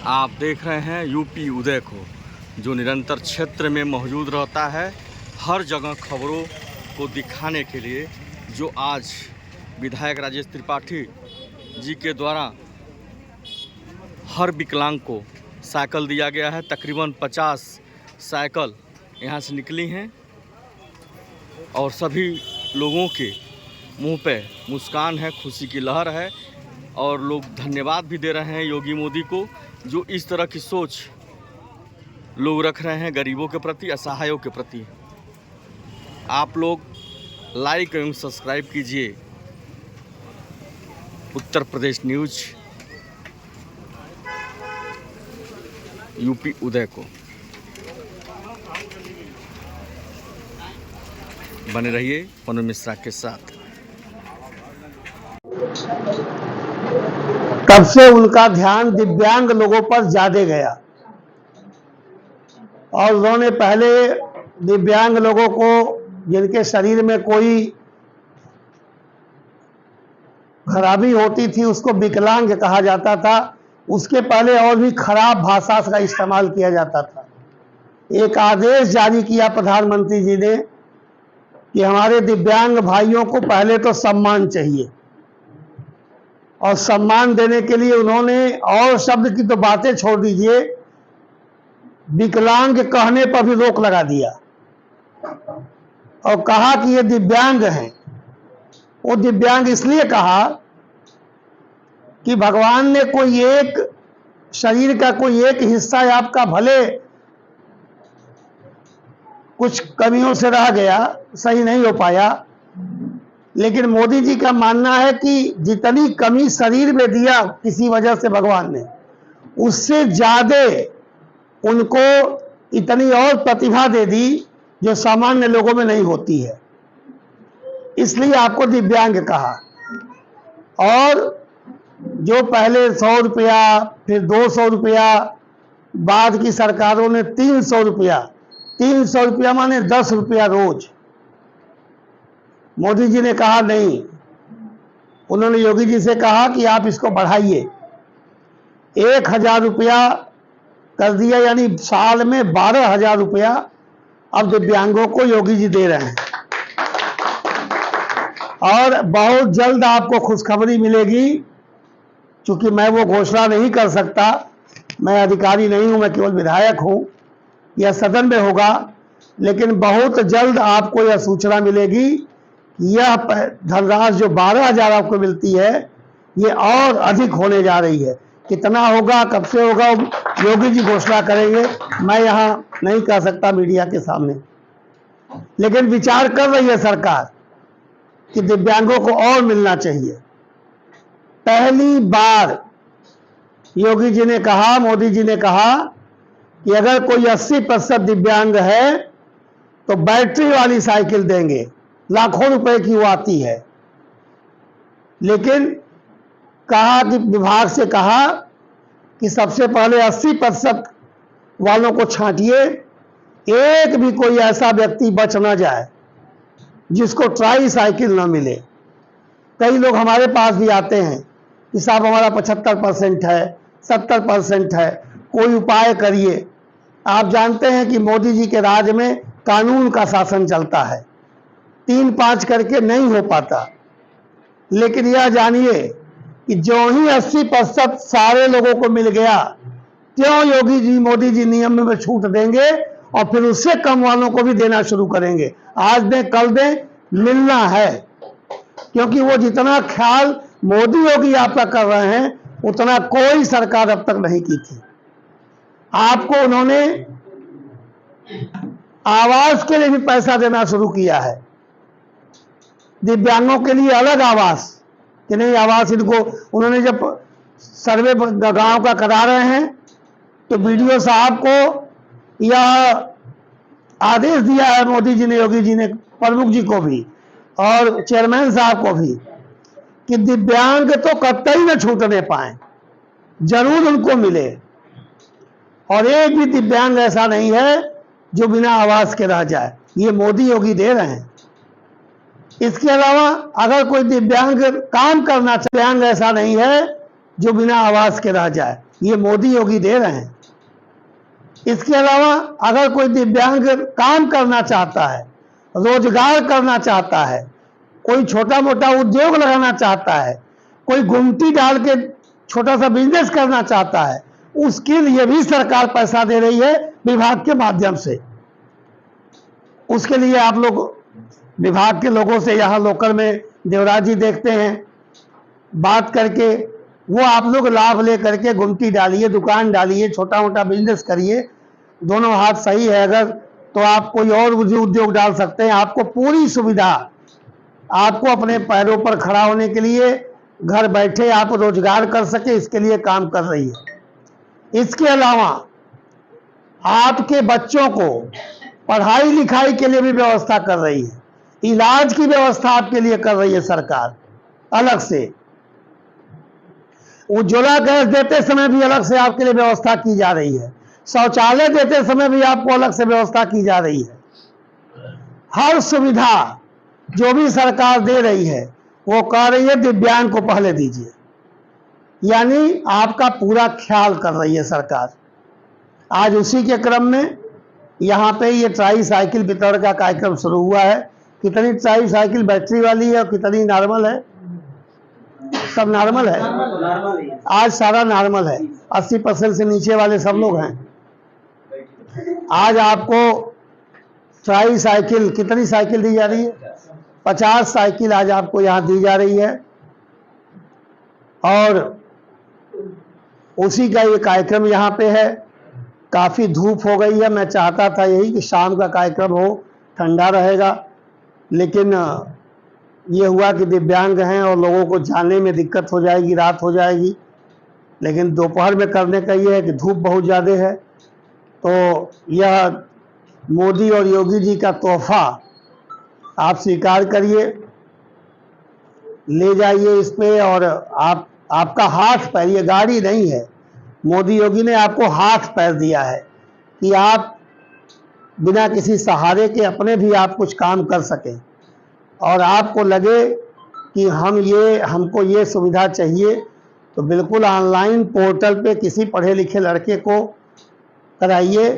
आप देख रहे हैं यूपी उदय को, जो निरंतर क्षेत्र में मौजूद रहता है, हर जगह खबरों को दिखाने के लिए। जो आज विधायक राजेश त्रिपाठी जी के द्वारा हर विकलांग को साइकिल दिया गया है। तकरीबन 50 साइकिल यहाँ से निकली हैं और सभी लोगों के मुंह पे मुस्कान है, खुशी की लहर है और लोग धन्यवाद भी दे रहे हैं योगी मोदी को, जो इस तरह की सोच लोग रख रहे हैं गरीबों के प्रति, असहायों के प्रति। आप लोग लाइक एवं सब्सक्राइब कीजिए उत्तर प्रदेश न्यूज यूपी उदय को। बने रहिए पनु मिश्रा के साथ। तब से उनका ध्यान दिव्यांग लोगों पर ज्यादा गया और उन्होंने पहले दिव्यांग लोगों को, जिनके शरीर में कोई खराबी होती थी, उसको विकलांग कहा जाता था। उसके पहले और भी खराब भाषा का इस्तेमाल किया जाता था। एक आदेश जारी किया प्रधानमंत्री जी ने कि हमारे दिव्यांग भाइयों को पहले तो सम्मान चाहिए, और सम्मान देने के लिए उन्होंने और शब्द की तो बातें छोड़ दीजिए, विकलांग कहने पर भी रोक लगा दिया और कहा कि ये दिव्यांग हैं। वो दिव्यांग इसलिए कहा कि भगवान ने कोई एक शरीर का कोई एक हिस्सा आपका भले कुछ कमियों से रह गया, सही नहीं हो पाया, लेकिन मोदी जी का मानना है कि जितनी कमी शरीर में दिया किसी वजह से भगवान ने, उससे ज्यादा उनको इतनी और प्रतिभा दे दी जो सामान्य लोगों में नहीं होती है, इसलिए आपको दिव्यांग कहा। और जो पहले 100 रुपया, फिर 200 रुपया, बाद की सरकारों ने 300 रुपया, 300 रुपया माने 10 रुपया रोज। मोदी जी ने कहा नहीं, उन्होंने योगी जी से कहा कि आप इसको बढ़ाइए, 1000 रुपया कर दिया, यानी साल में 12,000 रुपया अब दिव्यांगों को योगी जी दे रहे हैं। और बहुत जल्द आपको खुशखबरी मिलेगी, क्योंकि मैं वो घोषणा नहीं कर सकता, मैं अधिकारी नहीं हूं, मैं केवल विधायक हूं, यह सदन में होगा, लेकिन बहुत जल्द आपको यह सूचना मिलेगी। यह धनराशि जो 12,000 आपको मिलती है, ये और अधिक होने जा रही है। कितना होगा, कब से होगा, योगी जी घोषणा करेंगे, मैं यहां नहीं कह सकता मीडिया के सामने। लेकिन विचार कर रही है सरकार कि दिव्यांगों को और मिलना चाहिए। पहली बार योगी जी ने कहा, मोदी जी ने कहा कि अगर कोई 80% दिव्यांग है तो बैटरी वाली साइकिल देंगे, लाखों रुपए की वो आती है। लेकिन कहा कि विभाग से कहा कि सबसे पहले 80% वालों को छांटिए, एक भी कोई ऐसा व्यक्ति बच ना जाए जिसको ट्राई साइकिल ना मिले। कई लोग हमारे पास भी आते हैं कि साहब हमारा 75% है, 70% है, कोई उपाय करिए। आप जानते हैं कि मोदी जी के राज में कानून का शासन चलता है, 3-5 करके नहीं हो पाता। लेकिन यह जानिए कि जो ही 80% सारे लोगों को मिल गया, त्यों योगी जी, मोदी जी नियम में छूट देंगे और फिर उससे कम वालों को भी देना शुरू करेंगे। आज दें कल दें, मिलना है। क्योंकि वो जितना ख्याल मोदी योगी आपका कर रहे हैं, उतना कोई सरकार अब तक नहीं की थी। आपको उन्होंने आवास के लिए भी पैसा देना शुरू किया है, दिव्यांगों के लिए अलग आवास, कि नहीं आवास इनको। उन्होंने जब सर्वे गांव का करा रहे हैं तो बीडीओ साहब को यह आदेश दिया है मोदी जी ने, योगी जी ने, प्रमुख जी को भी और चेयरमैन साहब को भी, कि दिव्यांग तो कतई न छूटने पाए, जरूर उनको मिले। और एक भी दिव्यांग ऐसा नहीं है जो बिना आवास के रह जाए, ये मोदी योगी दे रहे हैं। इसके अलावा अगर कोई दिव्यांग काम करना चाहे, दिव्यांग ऐसा नहीं है जो बिना आवास के रह जाए, ये मोदी योगी दे रहे हैं। इसके अलावा अगर कोई दिव्यांग काम करना चाहता है, रोजगार करना चाहता है, कोई छोटा मोटा उद्योग लगाना चाहता है, कोई गुमटी डाल के छोटा सा बिजनेस करना चाहता है, उसके लिए भी सरकार पैसा दे रही है विभाग के माध्यम से। उसके लिए आप लोग विभाग के लोगों से यहाँ लोकल में देवराज जी देखते हैं, बात करके वो आप लोग लाभ ले करके गुमटी डालिए, दुकान डालिए, छोटा मोटा बिजनेस करिए। दोनों हाथ सही है अगर तो आप कोई और उद्योग डाल सकते हैं। आपको पूरी सुविधा, आपको अपने पैरों पर खड़ा होने के लिए घर बैठे आप रोजगार कर सके, इसके लिए काम कर रही है। इसके अलावा आपके बच्चों को पढ़ाई लिखाई के लिए भी व्यवस्था कर रही है, इलाज की व्यवस्था आपके लिए कर रही है सरकार अलग से। उज्ज्वला गैस देते समय भी अलग से आपके लिए व्यवस्था की जा रही है, शौचालय देते समय भी आपको अलग से व्यवस्था की जा रही है। हर सुविधा जो भी सरकार दे रही है वो कह रही है दिव्यांग को पहले दीजिए, यानी आपका पूरा ख्याल कर रही है सरकार। आज उसी के क्रम में यहाँ पे ये ट्राई साइकिल वितरण का कार्यक्रम शुरू हुआ है। कितनी ट्राई साइकिल बैटरी वाली है और कितनी नॉर्मल है? सब नॉर्मल है। आज सारा नॉर्मल है, 80% से नीचे वाले सब लोग हैं। आज आपको ट्राई साइकिल, कितनी साइकिल दी जा रही है? 50 साइकिल आज आपको यहाँ दी जा रही है। और उसी का ये कार्यक्रम यहाँ पे है। काफ़ी धूप हो गई है, मैं चाहता था यही कि शाम का कार्यक्रम हो, ठंडा रहेगा, लेकिन ये हुआ कि दिव्यांग हैं और लोगों को जाने में दिक्कत हो जाएगी, रात हो जाएगी। लेकिन दोपहर में करने का ये है कि धूप बहुत ज़्यादा है। तो यह मोदी और योगी जी का तोहफा आप स्वीकार करिए, ले जाइए इस पे। और आपका हाथ पैर, ये गाड़ी नहीं है, मोदी योगी ने आपको हाथ पैर दिया है कि आप बिना किसी सहारे के अपने भी आप कुछ काम कर सकें। और आपको लगे कि हमको ये सुविधा चाहिए तो बिल्कुल ऑनलाइन पोर्टल पे किसी पढ़े लिखे लड़के को कराइए।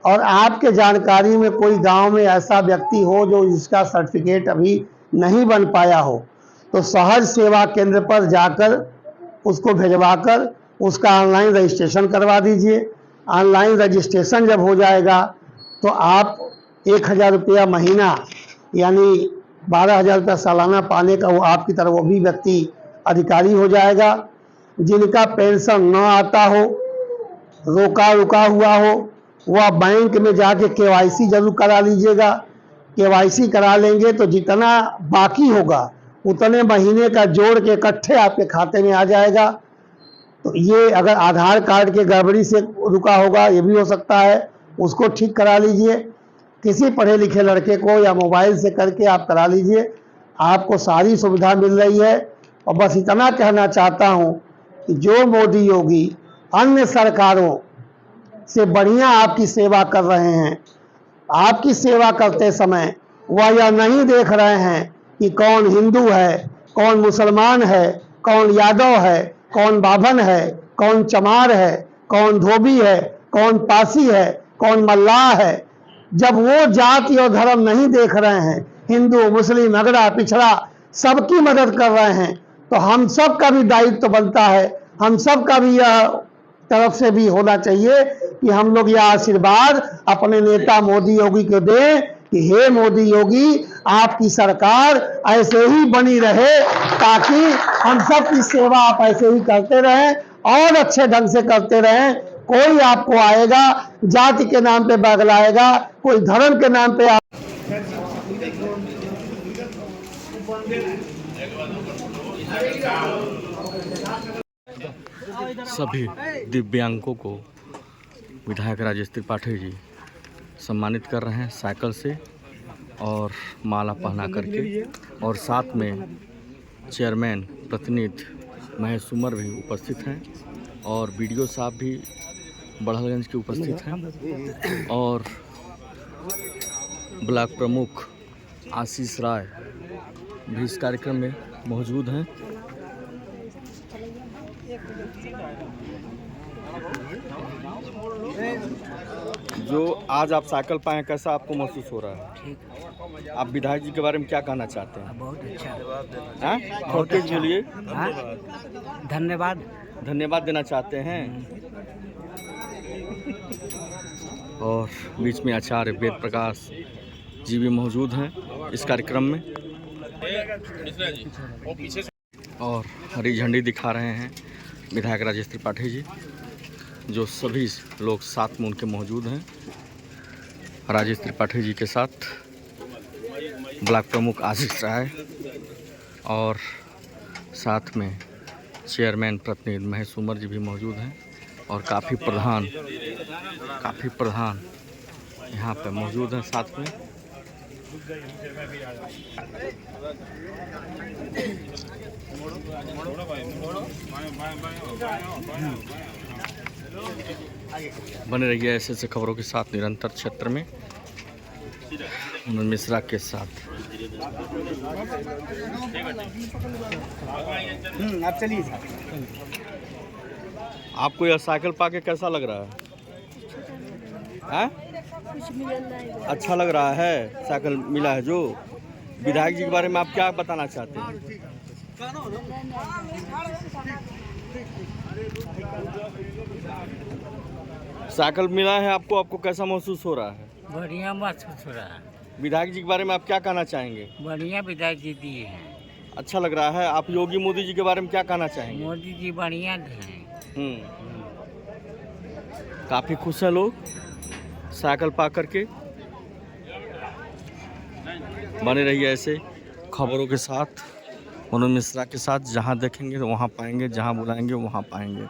और आपके जानकारी में कोई गांव में ऐसा व्यक्ति हो जो इसका सर्टिफिकेट अभी नहीं बन पाया हो, तो सहज सेवा केंद्र पर जाकर उसको भिजवाकर उसका ऑनलाइन रजिस्ट्रेशन करवा दीजिए। ऑनलाइन रजिस्ट्रेशन जब हो जाएगा तो आप 1000 रुपया महीना यानी 12,000 रुपया सालाना पाने का वो आपकी तरह वो भी व्यक्ति अधिकारी हो जाएगा। जिनका पेंशन न आता हो, रुका हुआ हो, वह बैंक में जाके केवाईसी जरूर करा लीजिएगा। केवाईसी करा लेंगे तो जितना बाकी होगा उतने महीने का जोड़ के इकट्ठे आपके खाते में आ जाएगा। तो ये अगर आधार कार्ड के गड़बड़ी से रुका होगा, ये भी हो सकता है, उसको ठीक करा लीजिए। किसी पढ़े लिखे लड़के को या मोबाइल से करके आप करा लीजिए, आपको सारी सुविधा मिल रही है। और बस इतना कहना चाहता हूँ कि जो मोदी योगी अन्य सरकारों से बढ़िया आपकी सेवा कर रहे हैं, आपकी सेवा करते समय वह यह नहीं देख रहे हैं कि कौन हिंदू है, कौन मुसलमान है, कौन यादव है, कौन बाभन है, कौन चमार है, कौन धोबी है, कौन पासी है, कौन मल्लाह है। जब वो जाति और धर्म नहीं देख रहे हैं, हिंदू मुस्लिम अगड़ा पिछड़ा सबकी मदद कर रहे हैं, तो हम सब का भी दायित्व तो बनता है, हम सब का भी यह तरफ से भी होना चाहिए कि हम लोग यह आशीर्वाद अपने नेता मोदी योगी को दें कि हे मोदी योगी, आपकी सरकार ऐसे ही बनी रहे, ताकि हम सब की सेवा आप ऐसे ही करते रहें और अच्छे ढंग से करते रहें। कोई आपको आएगा जाति के नाम पे बगलाएगा, कोई धर्म के नाम पे सभी दिव्यांगों को विधायक राजेश त्रिपाठी जी सम्मानित कर रहे हैं साइकिल से और माला पहना करके। और साथ में चेयरमैन प्रतिनिधि महेश सुमर भी उपस्थित हैं और बीडीओ साहब भी बड़हलगंज के उपस्थित हैं और ब्लॉक प्रमुख आशीष राय भी इस कार्यक्रम में मौजूद हैं। जो आज आप साइकिल पाए, कैसा आपको महसूस हो रहा है? ठीक, आप विधायक जी के बारे में क्या कहना चाहते हैं? बहुत अच्छा। हाँ? बहुत थोड़े अच्छा। के लिए हाँ? धन्यवाद। धन्यवाद देना चाहते हैं। और बीच में आचार्य वेद प्रकाश जी भी मौजूद हैं इस कार्यक्रम में, और हरी झंडी दिखा रहे हैं विधायक राजेश त्रिपाठी जी, जो सभी लोग साथ में उनके मौजूद हैं। राजेश त्रिपाठी जी के साथ ब्लॉक प्रमुख आशीष राय और साथ में चेयरमैन प्रतिनिधि महेश उमर जी भी मौजूद हैं, और काफ़ी प्रधान यहाँ पे मौजूद हैं साथ में। बने रहिए ऐसे ऐसे खबरों के साथ निरंतर क्षेत्र में मिश्रा के साथ। आप चलिए। आपको यह साइकिल पाके कैसा लग रहा है? अच्छा लग रहा है, साइकिल मिला है जो। विधायक जी के बारे में आप क्या बताना चाहते हैं? साइकिल मिला है आपको, आपको कैसा महसूस हो रहा है? बढ़िया महसूस हो रहा है। विधायक जी के बारे में आप क्या कहना चाहेंगे? बढ़िया विधायक जी दिए हैं। अच्छा लग रहा है। आप योगी मोदी जी के बारे में क्या कहना चाहेंगे? मोदी जी बढ़िया हैं। काफ़ी खुश हैं लोग साइकिल पा करके। बने रहिए ऐसे खबरों के साथ मनोज मिश्रा के साथ। जहां देखेंगे तो वहां पाएंगे, जहां बुलाएंगे वहां पाएंगे।